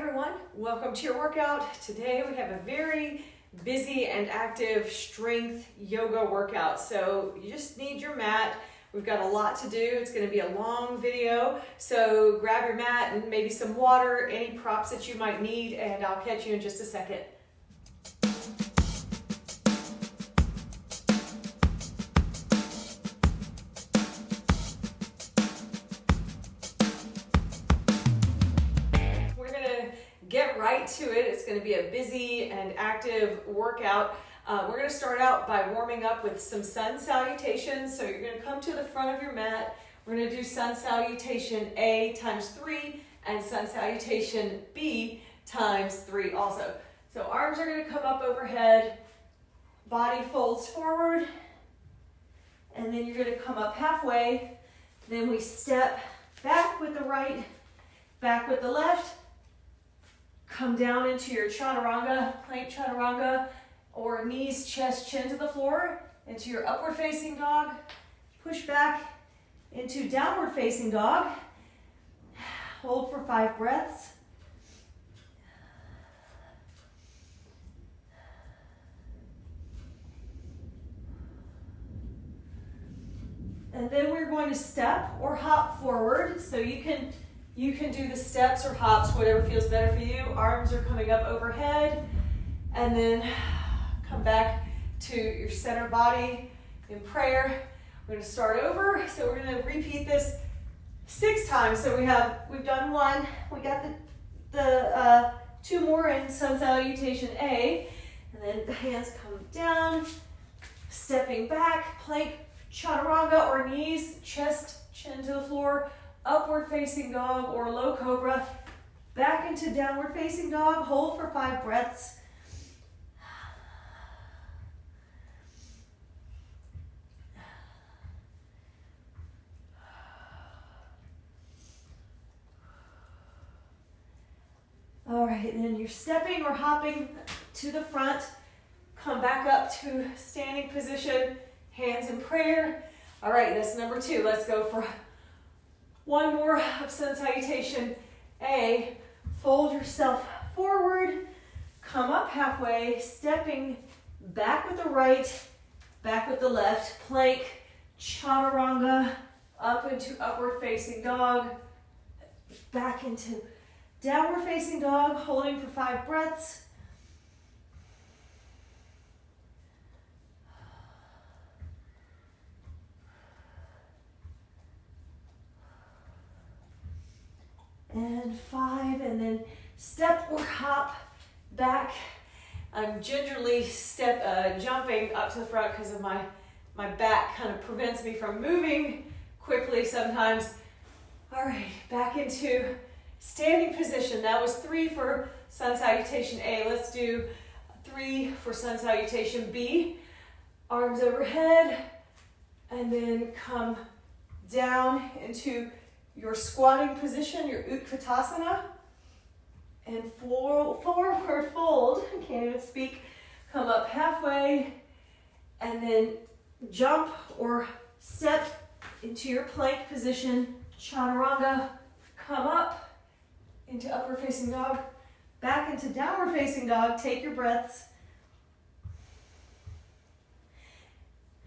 everyone, welcome to your workout. Today we have a very busy and active strength yoga workout. So you just need your mat. We've got a lot to do. It's going to be a long video. So grab your mat and maybe some water, any props that you might need, and I'll catch you in just a second. Get right to it. It's going to be a busy and active workout. We're going to start out by warming up with some sun salutations. So you're going to come to the front of your mat. We're going to do sun salutation A times 3 and sun salutation B times 3 also. So arms are going to come up overhead, body folds forward, and then you're going to come up halfway. Then we step back with the right, back with the left. Come down into your chaturanga, plank chaturanga, or knees, chest, chin to the floor, into your upward facing dog. Push back into downward facing dog. Hold for 5 breaths. And then we're going to step or hop forward. So you can do the steps or hops, whatever feels better for you. Arms are coming up overhead, and then come back to your center body in prayer. We're going to start over. So we're going to repeat this 6 times. So we've done 1. We got the 2 more in sun salutation A, and then the hands come down, stepping back, plank chaturanga or knees, chest, chin to the floor. Upward facing dog or low cobra, back into downward facing dog, hold for 5 breaths. All right, and then you're stepping or hopping to the front, come back up to standing position, hands in prayer. All right, that's number 2. Let's go for 1 more of sun salutation A. Fold yourself forward, come up halfway, stepping back with the right, back with the left, plank, chaturanga, up into upward facing dog, back into downward facing dog, holding for 5 breaths. And 5, and then step or hop back. I'm gingerly jumping up to the front because of my back kind of prevents me from moving quickly sometimes. All right, back into standing position. That was 3 for sun salutation A. Let's do 3 for sun salutation B. Arms overhead, and then come down into your squatting position, your Utkatasana, and forward fold, I can't even speak, come up halfway, and then jump or step into your plank position, chaturanga, come up into upward facing dog, back into downward facing dog, take your breaths.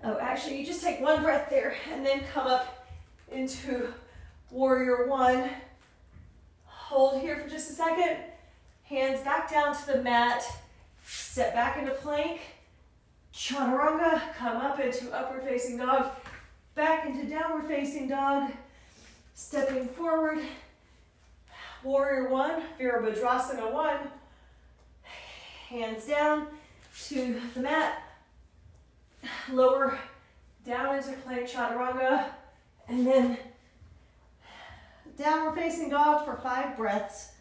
Oh, actually, you just take 1 breath there, and then come up into Warrior 1. Hold here for just a second. Hands back down to the mat. Step back into plank. Chaturanga. Come up into upward facing dog. Back into downward facing dog. Stepping forward. Warrior 1. Virabhadrasana 1. Hands down to the mat. Lower down into plank chaturanga. And then downward facing dog for 5 breaths.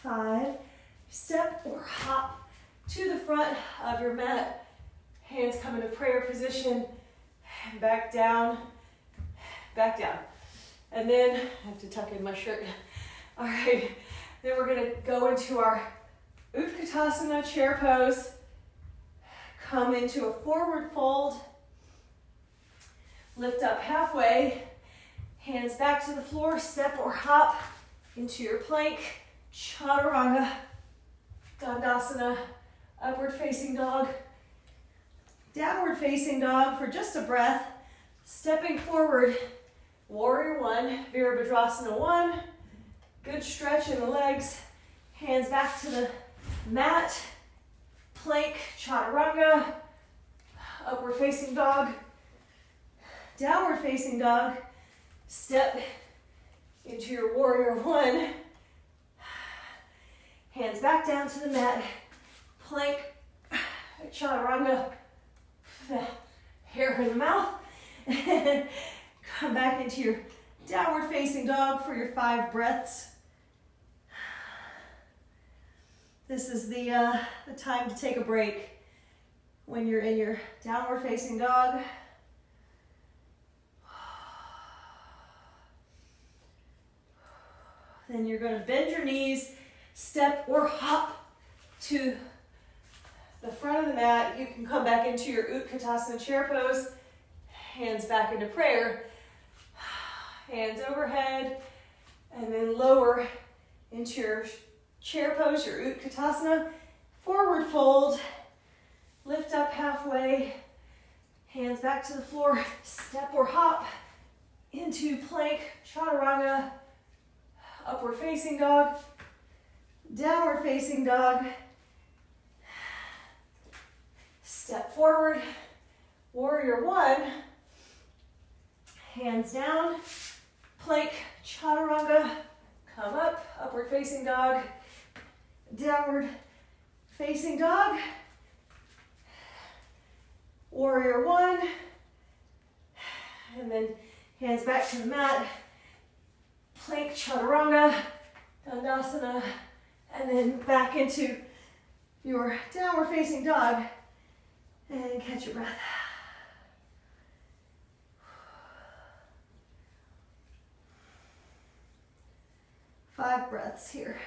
Five. Step or hop to the front of your mat. Hands come into prayer position. Back down. Back down. And then I have to tuck in my shirt. All right. Then we're going to go into our Utkatasana, chair pose. Come into a forward fold. Lift up halfway. Hands back to the floor. Step or hop into your plank. Chaturanga. Dandasana. Upward facing dog. Downward facing dog for just a breath. Stepping forward. Warrior one. Virabhadrasana one. Good stretch in the legs. Hands back to the mat. Plank, chaturanga. Upward facing dog. Downward facing dog. Step into your warrior one. Hands back down to the mat. Plank, chaturanga. Hair in the mouth. And come back into your downward facing dog for your 5 breaths. This is the time to take a break when you're in your downward facing dog. Then you're going to bend your knees, step or hop to the front of the mat. You can come back into your Utkatasana chair pose. Hands back into prayer. Hands overhead. And then lower into your chair pose, your Utkatasana. Forward fold. Lift up halfway. Hands back to the floor. Step or hop into plank, chaturanga. Upward facing dog. Downward facing dog. Step forward. Warrior one. Hands down. Plank, chaturanga. Come up. Upward facing dog. Downward facing dog. Warrior one. And then hands back to the mat. Plank, chaturanga, dandasana, and then back into your downward facing dog and catch your breath. Five breaths here.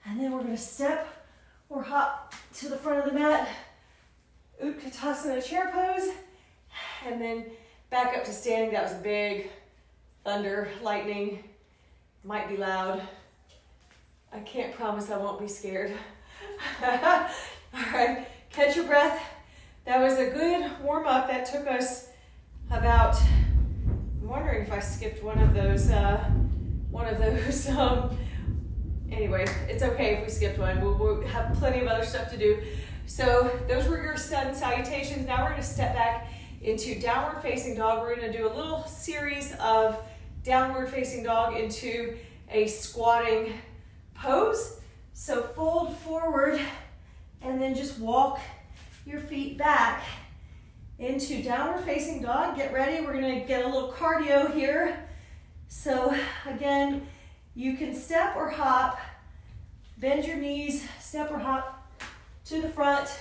And then we're going to step or hop to the front of the mat, Utkatasana chair pose, and then back up to standing. That was big. Thunder, lightning, might be loud. I can't promise I won't be scared. All right, catch your breath. That was a good warm up. That took us about, I'm wondering if I skipped one of those, anyway, it's okay if we skipped one. We'll have plenty of other stuff to do. So those were your sun salutations. Now we're gonna step back into downward facing dog. We're going to do a little series of downward facing dog into a squatting pose. So fold forward and then just walk your feet back into downward facing dog. Get ready. We're going to get a little cardio here. So again, you can step or hop, bend your knees, step or hop to the front,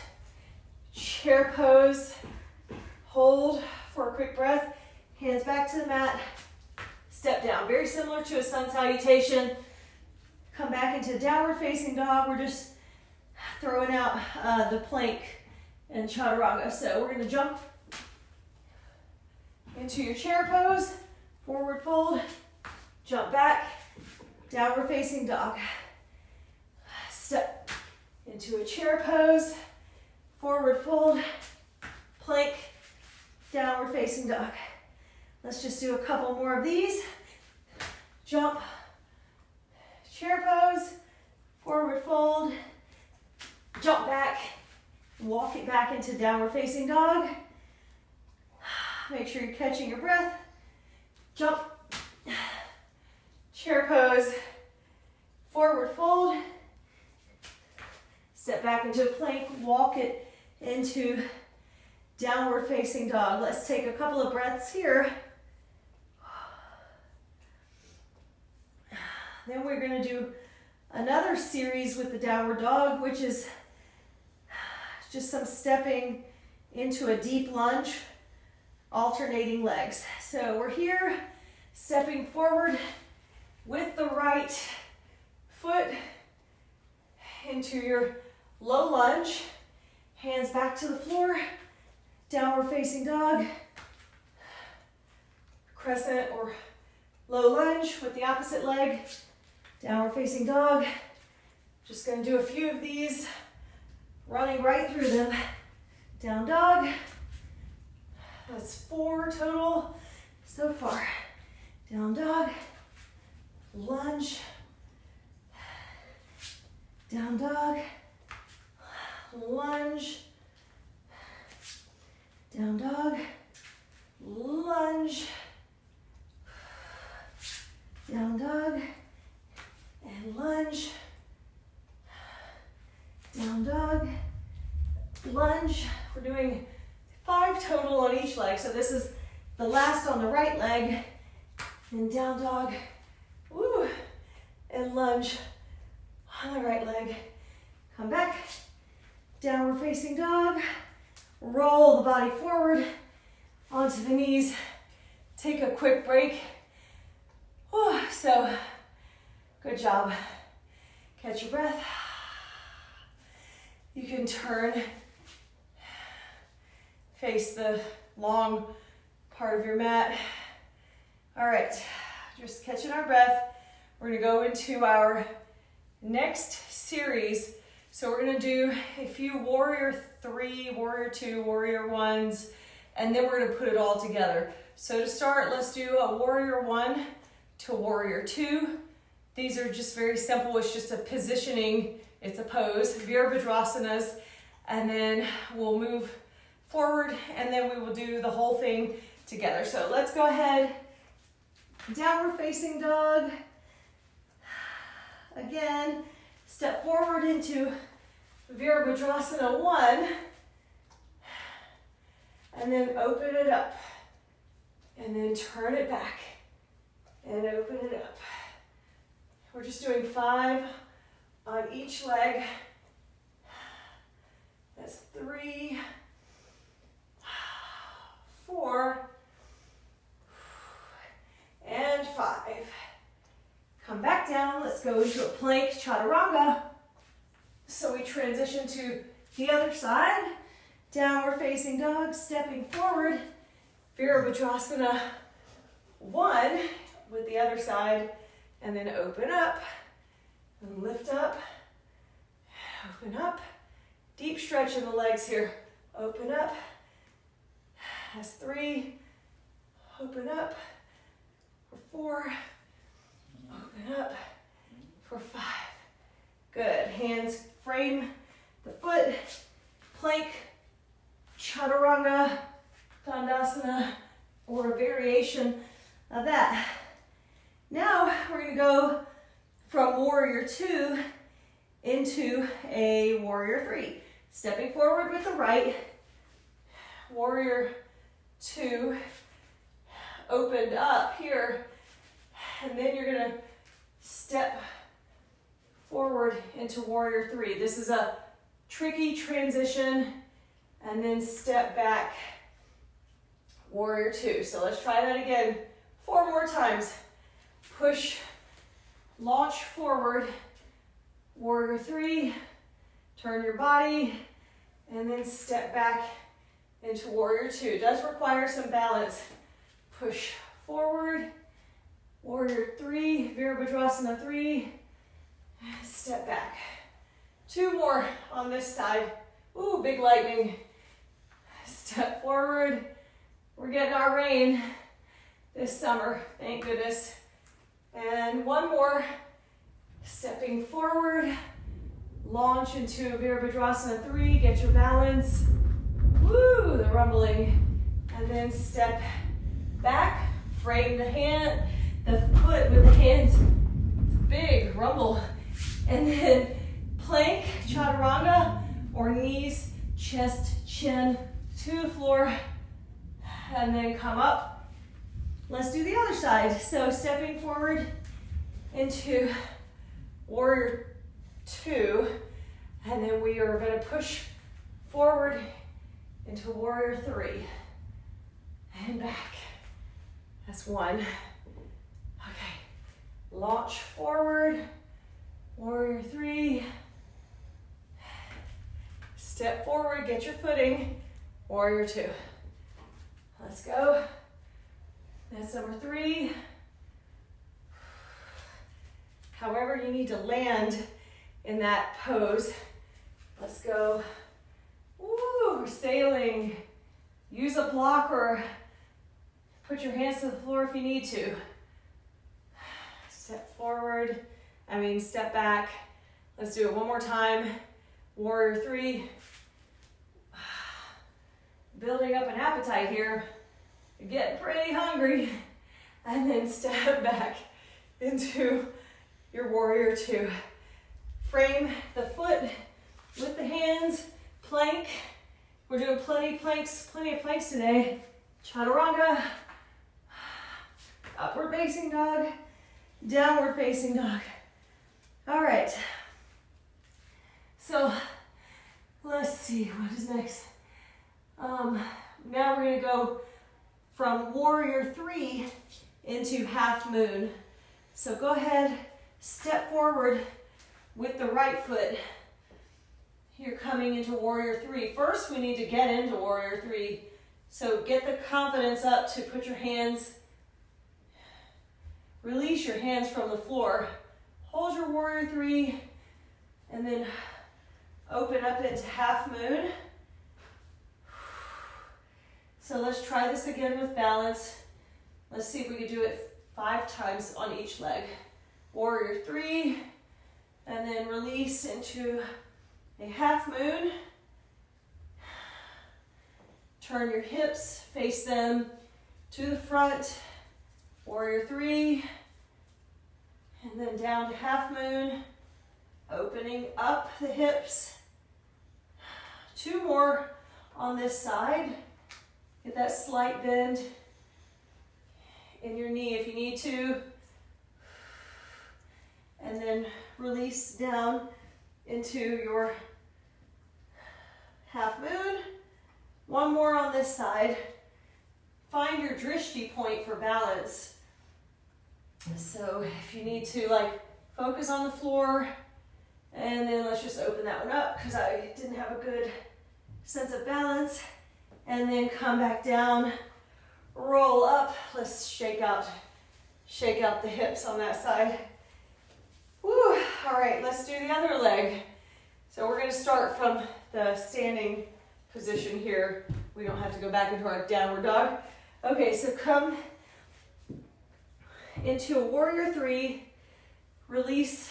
chair pose. Hold for a quick breath. Hands back to the mat. Step down. Very similar to a sun salutation. Come back into downward facing dog. We're just throwing out the plank and chaturanga. So we're going to jump into your chair pose. Forward fold. Jump back. Downward facing dog. Step into a chair pose. Forward fold. Plank. Downward facing dog. Let's just do a couple more of these. Jump, chair pose, forward fold, jump back, walk it back into downward facing dog. Make sure you're catching your breath. Jump, chair pose, forward fold, step back into a plank, walk it into downward facing dog. Let's take a couple of breaths here. Then we're going to do another series with the downward dog, which is just some stepping into a deep lunge, alternating legs. So we're here, stepping forward with the right foot into your low lunge. Hands back to the floor. Downward facing dog. Crescent or low lunge with the opposite leg. Downward facing dog. Just going to do a few of these, running right through them. Down dog. That's 4 total so far. Down dog. Lunge. Down dog. Lunge. Down dog. Lunge. Down dog. And lunge. Down dog. Lunge. We're doing 5 total on each leg. So this is the last on the right leg. And down dog. Woo. And lunge on the right leg. Come back. Downward facing dog. Roll the body forward onto the knees. Take a quick break. Whew, so, good job. Catch your breath. You can turn, face the long part of your mat. All right, just catching our breath. We're gonna go into our next series. So we're gonna do a few warrior 3, warrior 2, warrior 1s, and then we're gonna put it all together. So to start, let's do a warrior 1 to warrior 2. These are just very simple. It's just a positioning. It's a pose, Virabhadrasanas, and then we'll move forward, and then we will do the whole thing together. So let's go ahead. Downward facing dog. Again, step forward into Virabhadrasana 1, and then open it up, and then turn it back, and open it up. We're just doing 5 on each leg. That's 3, 4, and 5. Come back down. Let's go into a plank chaturanga. So we transition to the other side. Downward facing dog, stepping forward. Virabhadrasana 1 with the other side. And then open up. And lift up. Open up. Deep stretch in the legs here. Open up. That's 3. Open up. For 4. Open up. For 5. Good. Hands frame the foot. Plank, chaturanga, dandasana, or a variation of that. Now we're going to go from warrior 2 into a warrior 3. Stepping forward with the right. Warrior 2. Opened up here. And then you're going to step forward into warrior 3. This is a tricky transition, and then step back, warrior 2. So let's try that again 4 more times. Push, launch forward, warrior 3, turn your body, and then step back into warrior 2. It does require some balance. Push forward, warrior 3, Virabhadrasana 3, step back. 2 more on this side. Ooh, big lightning. Step forward. We're getting our rain this summer, thank goodness. And 1 more. Stepping forward. Launch into Virabhadrasana 3. Get your balance. Woo, the rumbling. And then step back. Frame the foot with the hands. It's a big rumble. And then plank, chaturanga, or knees, chest, chin to the floor, and then come up. Let's do the other side. So stepping forward into warrior 2, and then we are going to push forward into warrior 3, and back. That's 1. Okay, launch forward, Warrior three. Step forward, get your footing. Warrior two. Let's go. That's number three. However you need to land in that pose. Let's go. Woo, we're sailing. Use a block or put your hands to the floor if you need to. Step forward, step back. Let's do it one more time. Warrior three. Building up an appetite here. You're getting pretty hungry. And then step back into your warrior two. Frame the foot with the hands, plank. We're doing plenty of planks today. Chaturanga, upward facing dog, downward facing dog. All right. So let's see, what is next? Now we're gonna go from warrior three into half moon. So go ahead, step forward with the right foot. You're coming into warrior three. First, we need to get into warrior three. So get the confidence up to put your hands, release your hands from the floor. Hold your warrior three, and then open up into half moon. So let's try this again with balance. Let's see if we can do it 5 times on each leg. Warrior three, and then release into a half moon. Turn your hips, face them to the front. Warrior three, and then down to half moon. Opening up the hips. 2 more on this side. Get that slight bend in your knee if you need to. And then release down into your half moon. 1 more on this side. Find your drishti point for balance. So if you need to focus on the floor, and then let's just open that one up because I didn't have a good sense of balance. And then come back down, roll up. Let's shake out the hips on that side. Woo. All right, let's do the other leg. So we're gonna start from the standing position here. We don't have to go back into our downward dog. Okay, so come into a warrior three, release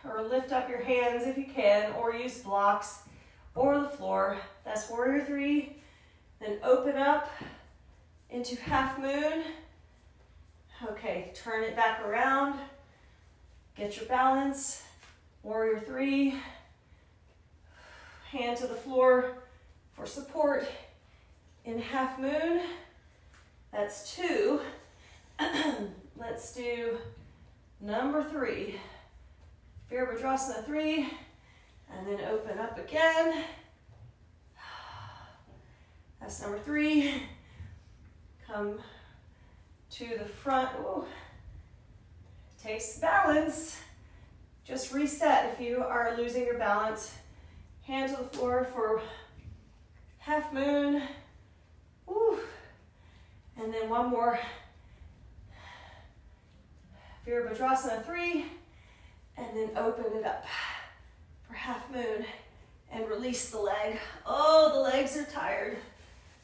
or lift up your hands if you can, or use blocks or the floor. That's warrior three. Then open up into half moon. Okay, turn it back around. Get your balance. Warrior three. Hand to the floor for support in half moon. That's 2. Let's do number 3. Virabhadrasana 3. And then open up again. That's number 3. Come to the front. Ooh. Takes balance. Just reset if you are losing your balance. Hand to the floor for half moon. Ooh. And then one more. Virabhadrasana 3. And then open it up for half moon. And release the leg. Oh, the legs are tired.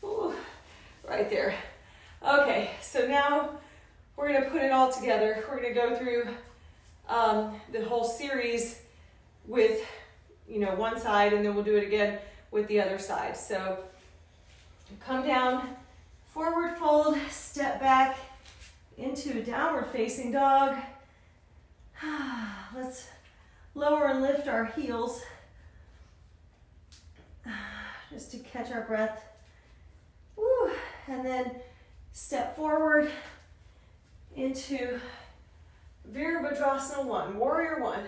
Ooh. Right there. Okay, so now we're going to put it all together. We're going to go through the whole series with, one side, and then we'll do it again with the other side. So come down, forward fold, step back into downward facing dog. Let's lower and lift our heels just to catch our breath. Woo. And then step forward into Virabhadrasana 1, Warrior 1.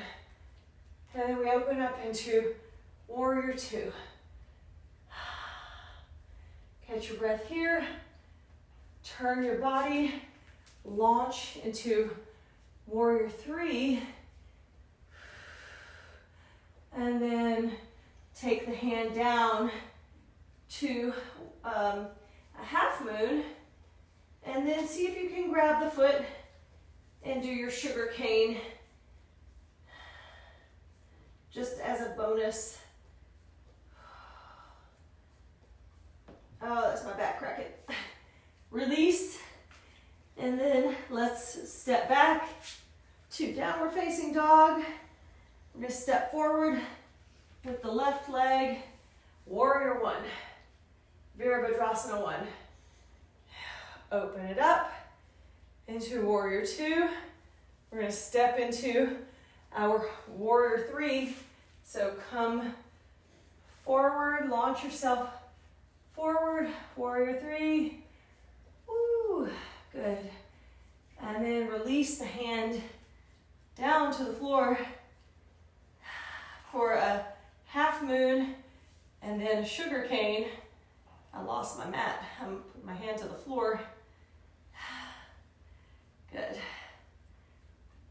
And then we open up into Warrior 2. Catch your breath here. Turn your body. Launch into Warrior 3. And then take the hand down to a half moon. And then see if you can grab the foot and do your sugar cane just as a bonus. Oh, that's my back cracking. Release, and then let's step back to downward facing dog. We're gonna step forward with the left leg, warrior one, Virabhadrasana one. Open it up into warrior two. We're gonna step into our warrior three. So come forward, launch yourself forward, warrior three. Woo, good. And then release the hand down to the floor for a half moon and then a sugar cane. I lost my mat. I'm putting my hand to the floor. Good.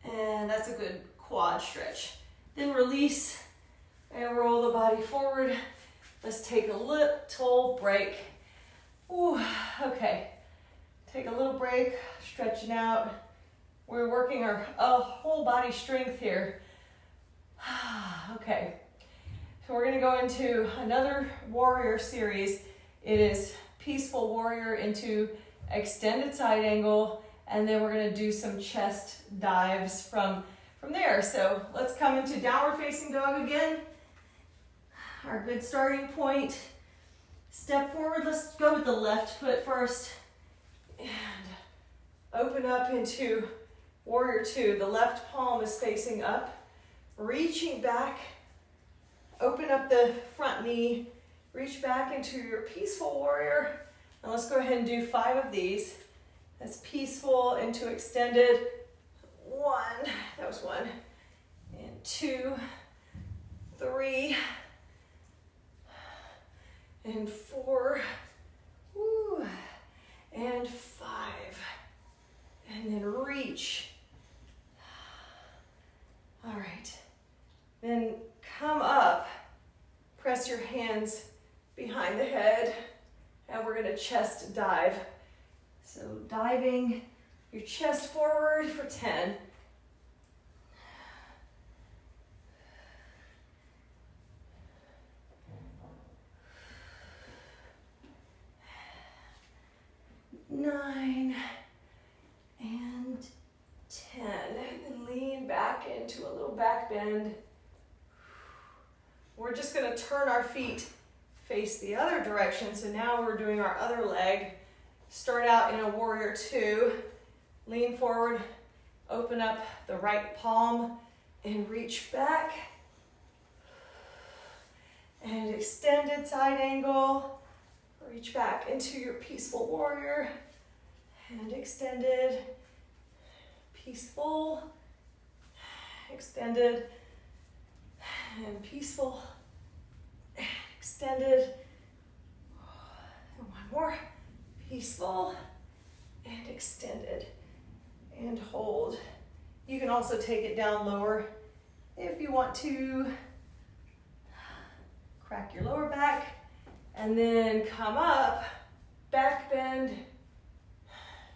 And that's a good quad stretch. Then release and roll the body forward. Let's take a little break. Ooh, okay. Take a little break, stretching out. We're working our whole body strength here. Okay. So we're gonna go into another warrior series. It is peaceful warrior into extended side angle, and then we're gonna do some chest dives from there. So let's come into downward facing dog again. Our good starting point. Step forward, let's go with the left foot first. And open up into warrior two. The left palm is facing up. Reaching back, open up the front knee. Reach back into your peaceful warrior. And let's go ahead and do 5 of these. That's peaceful into extended. 1, that was 1. And 2, 3, and 4, woo, and 5. And then reach. All right. Then come up, press your hands behind the head, and we're gonna chest dive. So diving your chest forward for 10. Nine and 10. And then lean back into a little back bend. We're just going to turn our feet face the other direction. So now we're doing our other leg. Start out in a warrior two. Lean forward, open up the right palm and reach back. And extended side angle. Reach back into your peaceful warrior. And extended, peaceful, extended, and peaceful, and extended. And one more, peaceful, and extended, and hold. You can also take it down lower if you want to. Crack your lower back, and then come up, back bend.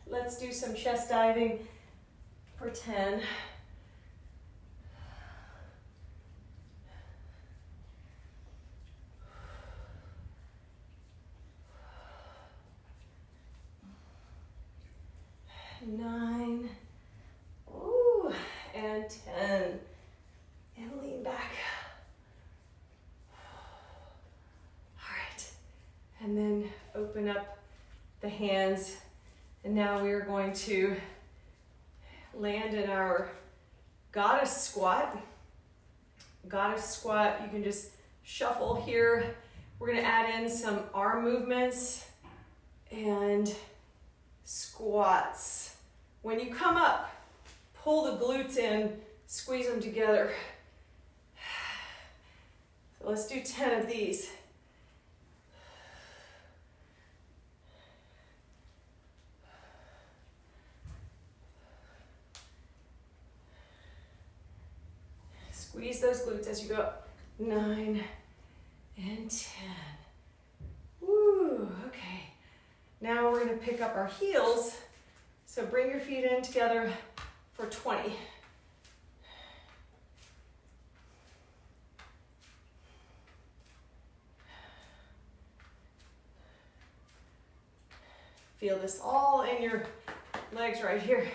Let's do some chest diving for 10. Nine. Ooh, and 10. And lean back. All right. And then open up the hands. And now we are going to land in our goddess squat. Goddess squat, you can just shuffle here. We're gonna add in some arm movements and squats. When you come up, pull the glutes in, squeeze them together. So let's do 10 of these. Squeeze those glutes as you go. 9, and 10. Woo, okay. Now we're going to pick up our heels. So bring your feet in together for 20. Feel this all in your legs right here.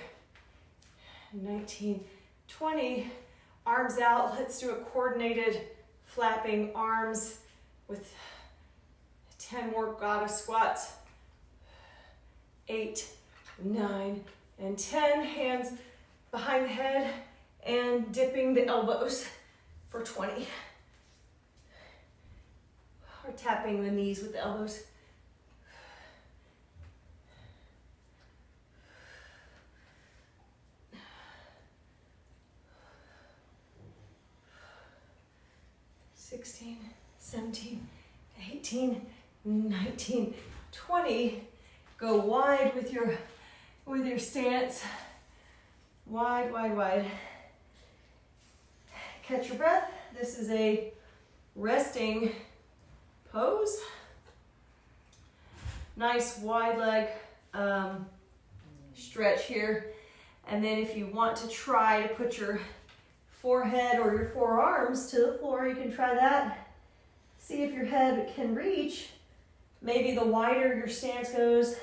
19, 20. Arms out. Let's do a coordinated flapping arms with 10 more goddess squats. 8, 9, and 10. Hands behind the head and dipping the elbows for 20. Or tapping the knees with the elbows. $16, $17, $18, $19, $20. Go wide with your stance. Wide, wide, wide. Catch your breath. This is a resting pose. Nice wide leg stretch here. And then if you want to try to put your forehead or your forearms to the floor, you can try that. See if your head can reach. Maybe the wider your stance goes,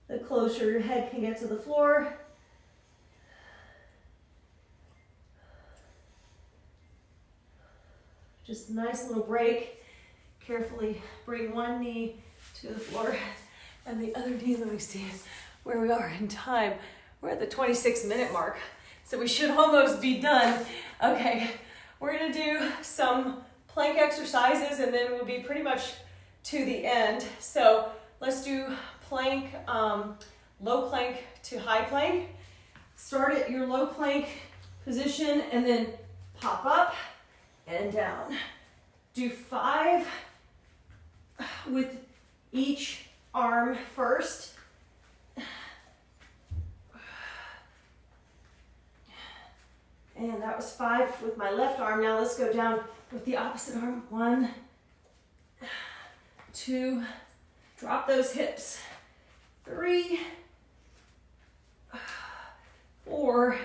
the closer your head can get to the floor. Just a nice little break. Carefully bring one knee to the floor and the other knee. Let me see where we are in time. We're at the 26-minute mark, so we should almost be done. Okay, we're gonna do some plank exercises and then we'll be pretty much to the end. So let's do plank, low plank to high plank. Start at your low plank position and then pop up and down. Do 5 with each arm first. And that was 5 with my left arm. Now let's go down with the opposite arm. 1, 2, drop those hips. 3, 4,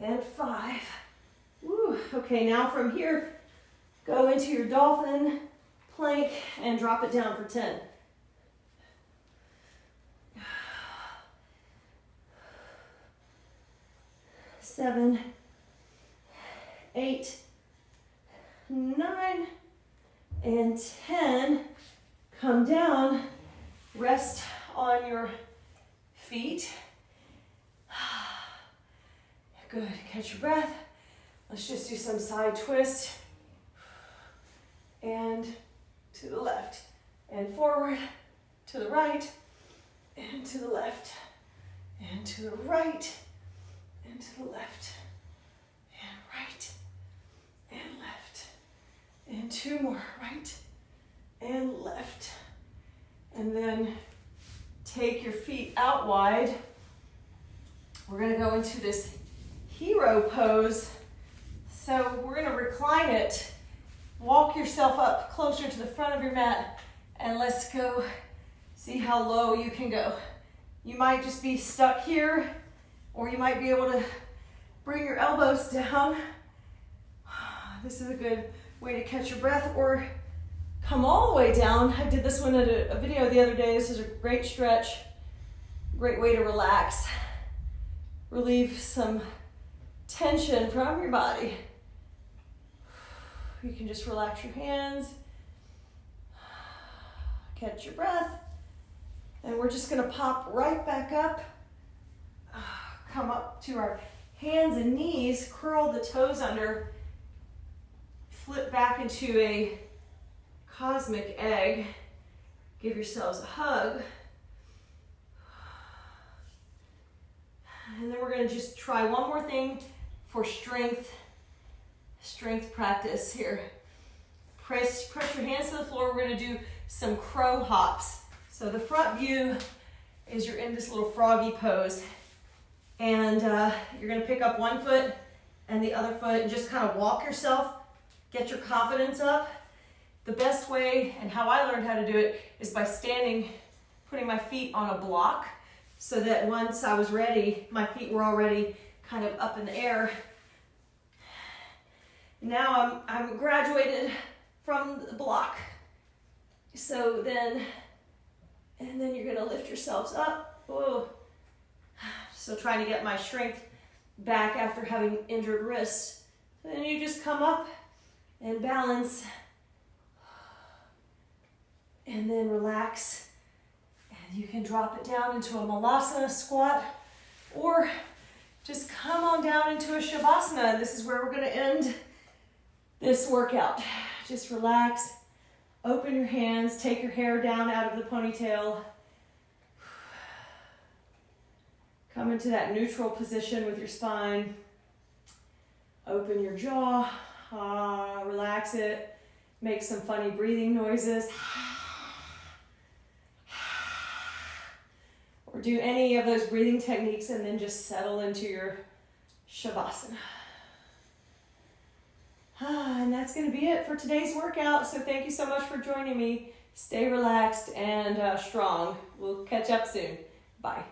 and 5. Woo. Okay, now from here, go into your dolphin plank and drop it down for 10. 7, 8, 9, and 10. Come down, rest on your feet. Good, catch your breath. Let's just do some side twist. And to the left, and forward, to the right, and to the left, and to the right, and to the left, and right, and left, and 2 more, right, and left. And then take your feet out wide. We're gonna go into this hero pose. So we're gonna recline it. Walk yourself up closer to the front of your mat and let's go see how low you can go. You might just be stuck here or you might be able to bring your elbows down. This is a good way to catch your breath or come all the way down. I did this one at a video the other day. This is a great stretch, great way to relax, relieve some tension from your body. You can just relax your hands, catch your breath, and we're just gonna pop right back up. Come up to our hands and knees, curl the toes under, flip back into a cosmic egg. Give yourselves a hug. And then we're gonna just try one more thing for strength practice here. Press your hands to the floor. We're gonna do some crow hops. So the front view is you're in this little froggy pose. And you're gonna pick up one foot and the other foot, and just kind of walk yourself, get your confidence up. The best way, and how I learned how to do it, is by standing, putting my feet on a block, so that once I was ready, my feet were already kind of up in the air. Now I'm graduated from the block. So then, and then you're gonna lift yourselves up. Whoa. So trying to get my strength back after having injured wrists. Then you just come up and balance, and then relax. And you can drop it down into a malasana squat, or just come on down into a shavasana. This is where we're gonna end this workout. Just relax, open your hands, take your hair down out of the ponytail. Come into that neutral position with your spine. Open your jaw, relax it, make some funny breathing noises. Or do any of those breathing techniques and then just settle into your shavasana. And that's going to be it for today's workout. So thank you so much for joining me. Stay relaxed and strong. We'll catch up soon. Bye.